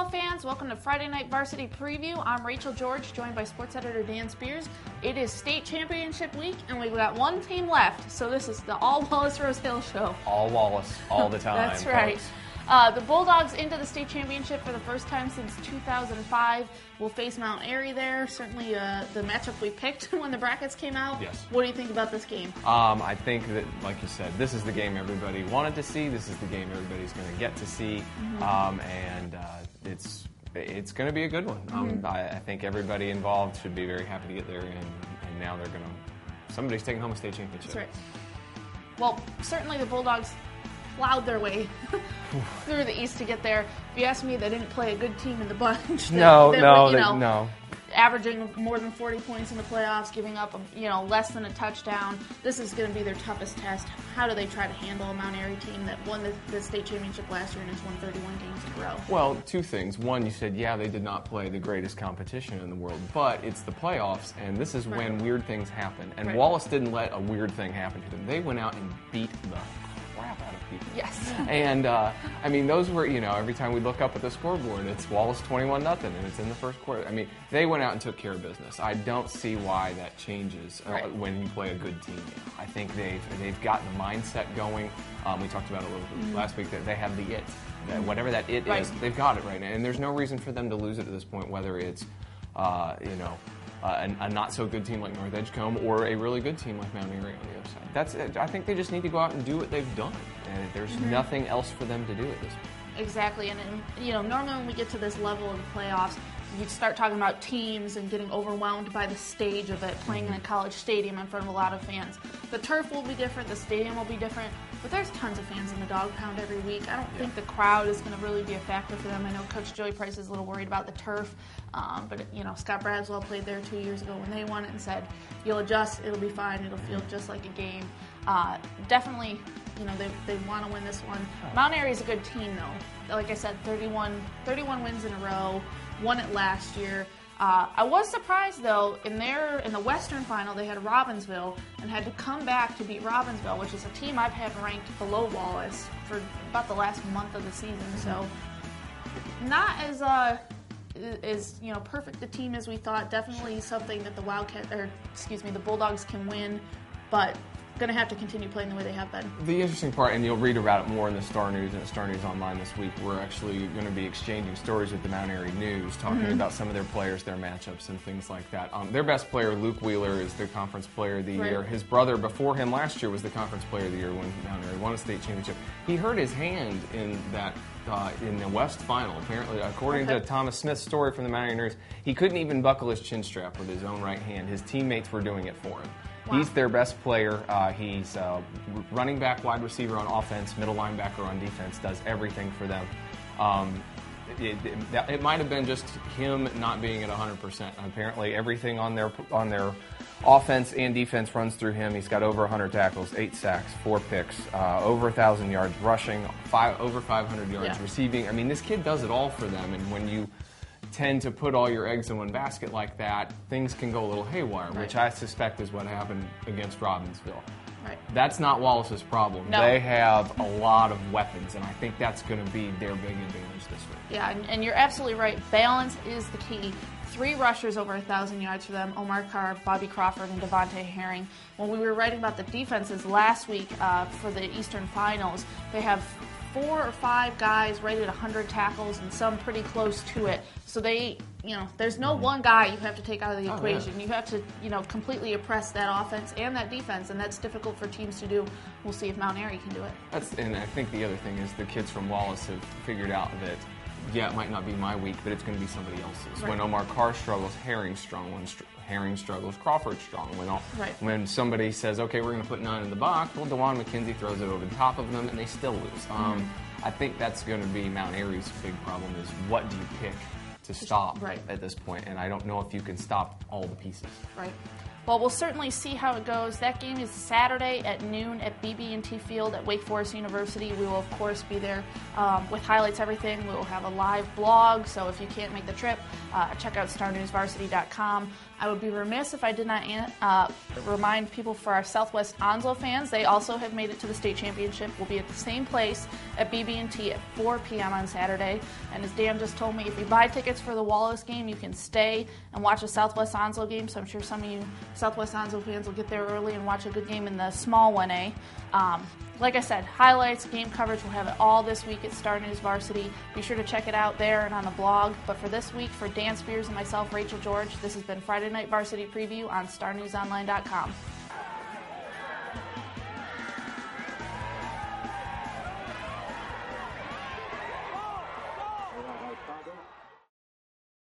Volleyball fans, welcome to Friday Night Varsity Preview. I'm Rachel George, joined by sports editor Dan Spears. It is state championship week, and we've got one team left, so this is the all Wallace-Rose Hill show. All Wallace, all the time. That's right. The Bulldogs into the state championship for the first time since 2005. Will face Mount Airy there. Certainly the matchup we picked when the brackets came out. Yes. What do you think about this game? I think that, like you said, this is the game everybody wanted to see. This is the game everybody's going to get to see. And it's going to be a good one. I think everybody involved should be very happy to get there. And now they're going to, somebody's taking home a state championship. That's right. Well, certainly the Bulldogs plowed their way through the East to get there. If you ask me, they didn't play a good team in the bunch. No. Averaging more than 40 points in the playoffs, giving up less than a touchdown. This is going to be their toughest test. How do they try to handle a Mount Airy team that won the state championship last year and has won 31 games in a row? Well, two things. One, you said, they did not play the greatest competition in the world, but it's the playoffs, and this is when weird things happen. And Wallace didn't let a weird thing happen to them. They went out and beat the crap out of people. Yes. And, those were, every time we look up at the scoreboard, it's Wallace 21-0, and it's in the first quarter. They went out and took care of business. I don't see why that changes when you play a good team. I think they've gotten the mindset going. We talked about it a little bit last week, that they have the it. That whatever that it is, they've got it right now. And there's no reason for them to lose it at this point, whether it's, a not-so-good team like North Edgecombe or a really good team like Mount Airy on the other side. I think they just need to go out and do what they've done. And there's nothing else for them to do at this point. Exactly. And normally when we get to this level of the playoffs, you start talking about teams and getting overwhelmed by the stage of it, playing in a college stadium in front of a lot of fans. The turf will be different, the stadium will be different, but there's tons of fans in the dog pound every week. I don't think the crowd is going to really be a factor for them. I know Coach Joey Price is a little worried about the turf, but Scott Bradswell played there 2 years ago when they won it and said, you'll adjust, it'll be fine, it'll feel just like a game. Definitely, they want to win this one. Mount Airy is a good team, though. Like I said, 31 wins in a row. Won it last year. I was surprised, though, in the Western final, they had Robbinsville and had to come back to beat Robbinsville, which is a team I've had ranked below Wallace for about the last month of the season. So not as perfect a team as we thought. Definitely something that the Bulldogs can win, but going to have to continue playing the way they have been. The interesting part, and you'll read about it more in the Star News and at Star News Online this week, we're actually going to be exchanging stories with the Mount Airy News, talking about some of their players, their matchups, and things like that. Their best player, Luke Wheeler, is the Conference Player of the Year. His brother before him last year was the Conference Player of the Year when Mount Airy won a state championship. He hurt his hand in that in the West final. Apparently, according to Thomas Smith's story from the Mount Airy News, he couldn't even buckle his chin strap with his own right hand. His teammates were doing it for him. Wow. He's their best player. He's running back, wide receiver on offense, middle linebacker on defense, does everything for them. It might have been just him not being at 100%. Apparently, everything on their offense and defense runs through him. He's got over 100 tackles, 8 sacks, 4 picks, over 1,000 yards rushing, over 500 yards receiving. This kid does it all for them, and when you tend to put all your eggs in one basket like that, things can go a little haywire, which I suspect is what happened against Robbinsville. Right. That's not Wallace's problem. No. They have a lot of weapons, and I think that's going to be their big advantage this week. Yeah, and you're absolutely right. Balance is the key. 3 rushers over 1,000 yards for them, Omar Carr, Bobby Crawford, and Devontae Herring. When we were writing about the defenses last week for the Eastern Finals, they have 4 or 5 guys rated 100 tackles and some pretty close to it. So there's no one guy you have to take out of the equation. You have to, completely oppress that offense and that defense, and that's difficult for teams to do. We'll see if Mount Airy can do it. And I think the other thing is the kids from Wallace have figured out that, it might not be my week, but it's going to be somebody else's. Right. When Omar Carr struggles, Herring's strong. When Herring struggles, Crawford's strong. When somebody says, okay, we're going to put 9 in the box, well, DeJuan McKenzie throws it over the top of them, and they still lose. I think that's going to be Mount Airy's big problem is what do you pick to stop at this point, and I don't know if you can stop all the pieces. Right. Well, we'll certainly see how it goes. That game is Saturday at noon at BB&T Field at Wake Forest University. We will, of course, be there with highlights, everything. We will have a live blog, so if you can't make the trip, check out starnewsvarsity.com. I would be remiss if I did not remind people for our Southwest Onslow fans, they also have made it to the state championship. We'll be at the same place at BB&T at 4 p.m. on Saturday. And as Dan just told me, if you buy tickets for the Wallace game, you can stay and watch a Southwest Onslow game. So I'm sure some of you Southwest Onslow fans will get there early and watch a good game in the small 1A. Like I said, highlights, game coverage, we'll have it all this week at Star News Varsity. Be sure to check it out there and on the blog. But for this week, for Dan Spears and myself, Rachel George, this has been Friday Night Varsity Preview on StarNewsOnline.com.